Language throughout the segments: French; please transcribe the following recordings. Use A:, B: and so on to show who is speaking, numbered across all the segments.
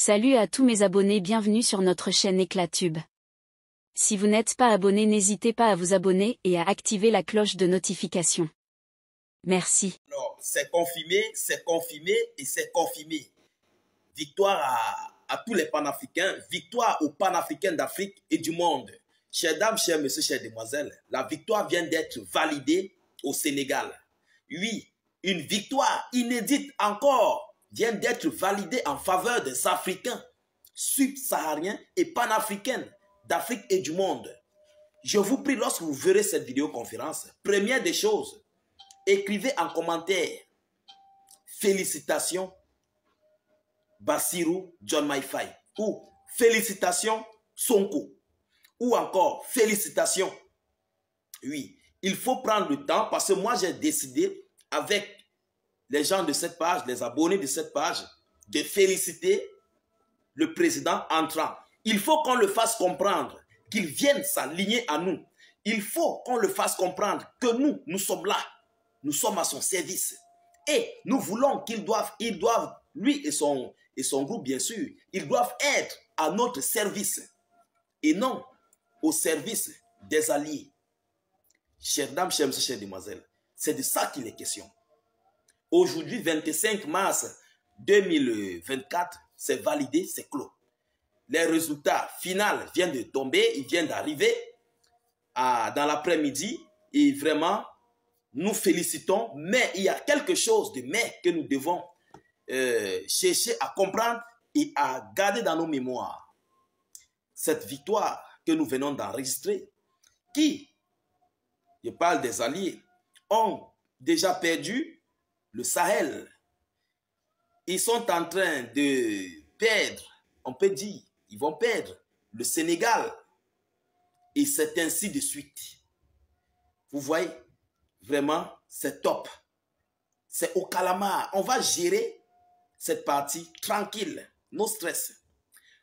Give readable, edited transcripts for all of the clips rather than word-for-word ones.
A: Salut à tous mes abonnés, bienvenue sur notre chaîne Éclatube. Si vous n'êtes pas abonné, n'hésitez pas à vous abonner et à activer la cloche de notification. Merci.
B: Alors, c'est confirmé et c'est confirmé. Victoire à tous les panafricains, victoire aux panafricains d'Afrique et du monde. Chers dames, chers messieurs, chères demoiselles, la victoire vient d'être validée au Sénégal. Oui, une victoire inédite encore vient d'être validée en faveur des Africains subsahariens et panafricains d'Afrique et du monde. Je vous prie, lorsque vous verrez cette vidéoconférence, première des choses, écrivez en commentaire « Félicitations Bassirou Diomaye Faye » ou « Félicitations Sonko » ou encore « Félicitations ». Oui, il faut prendre le temps parce que moi j'ai décidé avec les gens de cette page, les abonnés de cette page, de féliciter le président entrant. Il faut qu'on le fasse comprendre, qu'il vienne s'aligner à nous. Il faut qu'on le fasse comprendre que nous sommes là. Nous sommes à son service. Et nous voulons qu'ils doivent, lui et son groupe bien sûr, ils doivent être à notre service et non au service des alliés. Chères dames, chers messieurs, chères demoiselles, c'est de ça qu'il est question. Aujourd'hui, 25 mars 2024, c'est validé, c'est clos. Les résultats finaux viennent de tomber, ils viennent d'arriver dans l'après-midi et vraiment, nous félicitons, mais il y a quelque chose de mais que nous devons chercher à comprendre et à garder dans nos mémoires. Cette victoire que nous venons d'enregistrer, qui, je parle des alliés, ont déjà perdu le Sahel. Ils sont en train de perdre, on peut dire, ils vont perdre le Sénégal. Et c'est ainsi de suite. Vous voyez, vraiment, c'est top. C'est au calamar. On va gérer cette partie tranquille, no stress.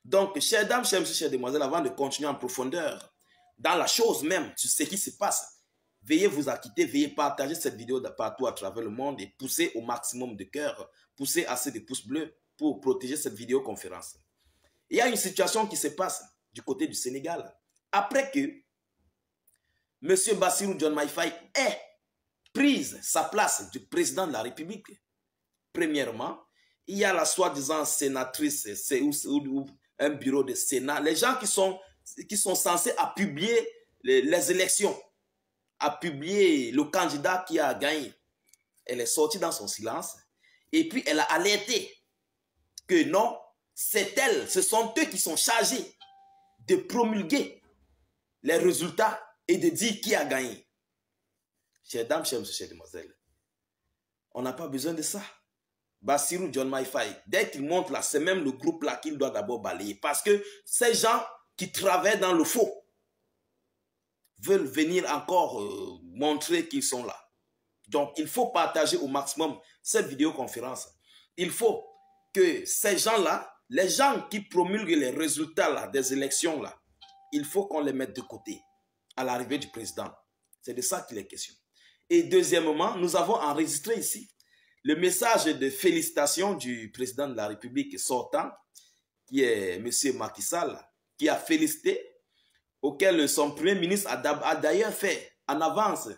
B: Donc, chères dames, chers messieurs, chères demoiselles, avant de continuer en profondeur, dans la chose même, sur ce qui se passe, veuillez vous acquitter, veuillez partager cette vidéo partout à travers le monde et pousser au maximum de cœur, pousser assez de pouces bleus pour protéger cette vidéoconférence. Il y a une situation qui se passe du côté du Sénégal. Après que M. Bassirou Diomaye Faye ait prise sa place du président de la République, premièrement, il y a la soi-disant sénatrice ou un bureau de Sénat, les gens qui sont censés publier les élections, à publier le candidat qui a gagné. Elle est sortie dans son silence et puis elle a alerté que non, c'est elle, ce sont eux qui sont chargés de promulguer les résultats et de dire qui a gagné. Chères dames, chers messieurs, chères demoiselles, on n'a pas besoin de ça. Bassirou Diomaye Faye, dès qu'il monte là, c'est même le groupe là qu'il doit d'abord balayer. Parce que ces gens qui travaillent dans le faux veulent venir encore montrer qu'ils sont là. Donc, il faut partager au maximum cette vidéoconférence. Il faut que ces gens-là, les gens qui promulguent les résultats là, des élections, là, il faut qu'on les mette de côté à l'arrivée du président. C'est de ça qu'il est question. Et deuxièmement, nous avons enregistré ici le message de félicitations du président de la République sortant, qui est M. Macky Sall, qui a félicité, auquel son premier ministre a d'ailleurs fait en avance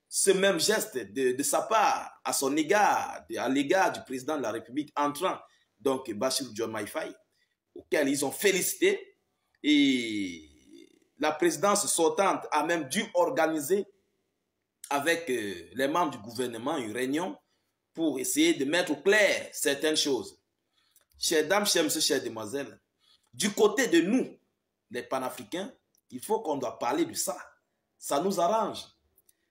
B: ce même geste de sa part à son égard, à l'égard du président de la République entrant, donc Bassirou Diomaye Faye, auquel ils ont félicité. Et la présidence sortante a même dû organiser avec les membres du gouvernement une réunion pour essayer de mettre au clair certaines choses. Chères dames, chers messieurs, chères demoiselles, du côté de nous, les panafricains, il faut qu'on doit parler de ça. Ça nous arrange.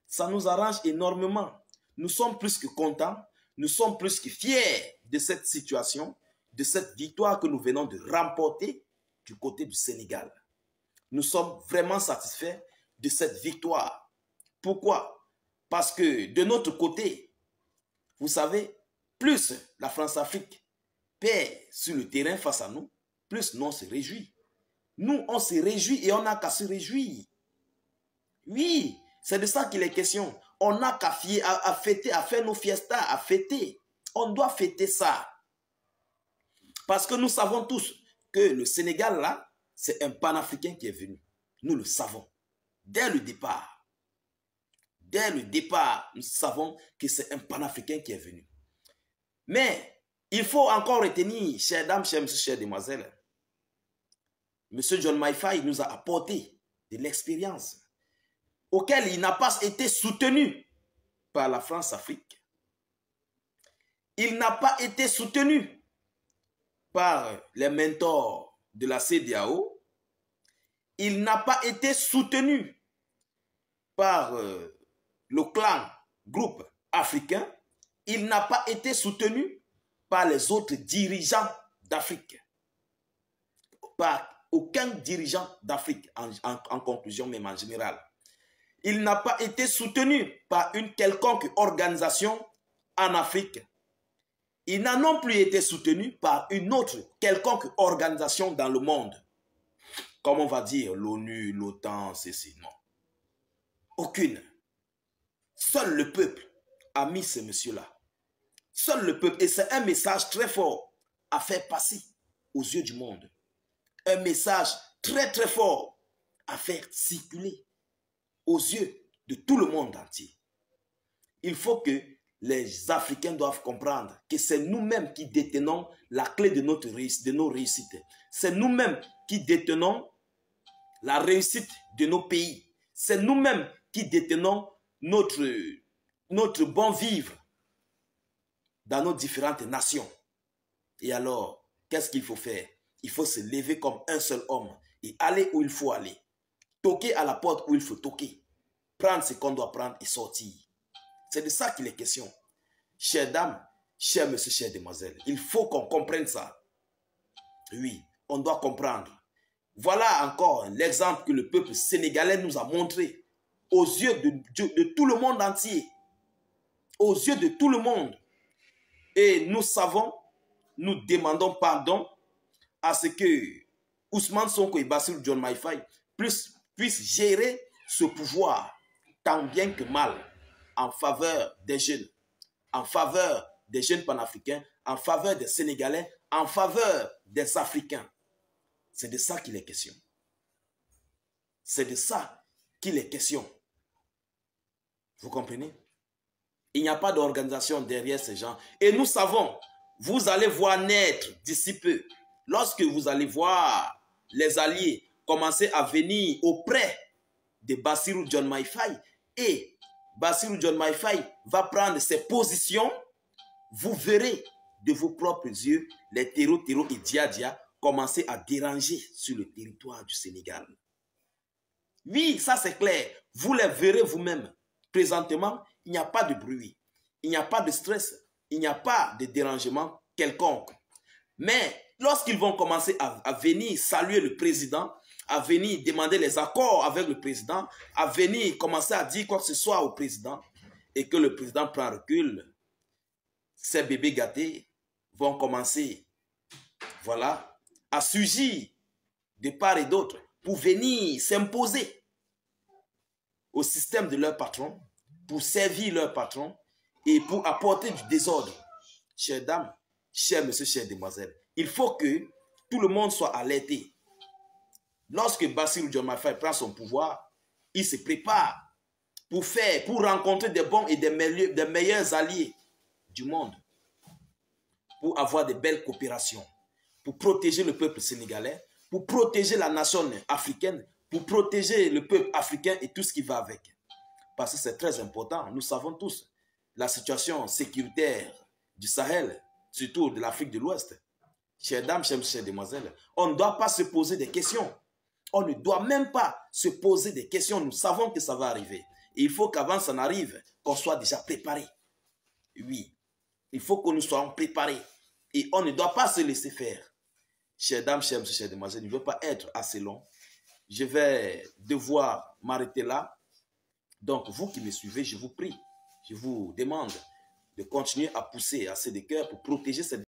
B: Ça nous arrange énormément. Nous sommes plus que contents, nous sommes plus que fiers de cette situation, de cette victoire que nous venons de remporter du côté du Sénégal. Nous sommes vraiment satisfaits de cette victoire. Pourquoi? Parce que de notre côté, vous savez, plus la France-Afrique perd sur le terrain face à nous, plus nous on se réjouit. Nous, on se réjouit et on n'a qu'à se réjouir. Oui, c'est de ça qu'il est question. On n'a qu'à fêter, à faire nos fiestas, à fêter. On doit fêter ça. Parce que nous savons tous que le Sénégal, là, c'est un panafricain qui est venu. Nous le savons. Dès le départ, nous savons que c'est un panafricain qui est venu. Mais il faut encore retenir, chères dames, chers messieurs, chères demoiselles, M. John Maïfaï nous a apporté de l'expérience auquel il n'a pas été soutenu par la France-Afrique. Il n'a pas été soutenu par les mentors de la CEDEAO. Il n'a pas été soutenu par le clan, groupe africain. Il n'a pas été soutenu par les autres dirigeants d'Afrique. Par aucun dirigeant d'Afrique, en conclusion même en général. Il n'a pas été soutenu par une quelconque organisation en Afrique. Il n'a non plus été soutenu par une autre quelconque organisation dans le monde. Comme on va dire l'ONU, l'OTAN, ceci, non. Aucune. Seul le peuple a mis ces messieurs-là. Seul le peuple, et c'est un message très fort à faire passer aux yeux du monde. Un message très très fort à faire circuler aux yeux de tout le monde entier. Il faut que les Africains doivent comprendre que c'est nous-mêmes qui détenons la clé de nos réussites. C'est nous-mêmes qui détenons la réussite de nos pays. C'est nous-mêmes qui détenons notre bon vivre dans nos différentes nations. Et alors, qu'est-ce qu'il faut faire? Il faut se lever comme un seul homme et aller où il faut aller. Toquer à la porte où il faut toquer. Prendre ce qu'on doit prendre et sortir. C'est de ça qu'il est question. Chères dames, chers messieurs, chères demoiselles, il faut qu'on comprenne ça. Oui, on doit comprendre. Voilà encore l'exemple que le peuple sénégalais nous a montré aux yeux de tout le monde entier. Aux yeux de tout le monde. Et nous savons, nous demandons pardon à ce que Ousmane Sonko et Bassirou John Maïfaï puissent gérer ce pouvoir tant bien que mal en faveur des jeunes panafricains, en faveur des Sénégalais, en faveur des Africains. C'est de ça qu'il est question. C'est de ça qu'il est question. Vous comprenez? Il n'y a pas d'organisation derrière ces gens. Et nous savons, vous allez voir naître d'ici peu, lorsque vous allez voir les alliés commencer à venir auprès de Bassirou John Maïfaï, et Bassirou John Maïfaï va prendre ses positions, vous verrez de vos propres yeux les Téro et Dia commencer à déranger sur le territoire du Sénégal. Oui, ça c'est clair. Vous les verrez vous-même. Présentement, il n'y a pas de bruit. Il n'y a pas de stress. Il n'y a pas de dérangement quelconque. Mais lorsqu'ils vont commencer à venir saluer le président, à venir demander les accords avec le président, à venir commencer à dire quoi que ce soit au président, et que le président prend recul, ces bébés gâtés vont commencer, voilà, à surgir de part et d'autre pour venir s'imposer au système de leur patron, pour servir leur patron et pour apporter du désordre. Chères dames, chers messieurs, chères demoiselles, il faut que tout le monde soit alerté. Lorsque Bassirou John Maïfaï prend son pouvoir, il se prépare pour rencontrer des bons et des meilleurs alliés du monde, pour avoir de belles coopérations, pour protéger le peuple sénégalais, pour protéger la nation africaine, pour protéger le peuple africain et tout ce qui va avec. Parce que c'est très important. Nous savons tous la situation sécuritaire du Sahel, surtout de l'Afrique de l'Ouest. Chères dames, chères demoiselles, on ne doit pas se poser des questions. On ne doit même pas se poser des questions. Nous savons que ça va arriver. Et il faut qu'avant ça n'arrive, qu'on soit déjà préparé. Oui, il faut que nous soyons préparés. Et on ne doit pas se laisser faire. Chères dames, chères demoiselles, je ne veux pas être assez long. Je vais devoir m'arrêter là. Donc, vous qui me suivez, je vous prie, je vous demande de continuer à pousser assez de cœur pour protéger cette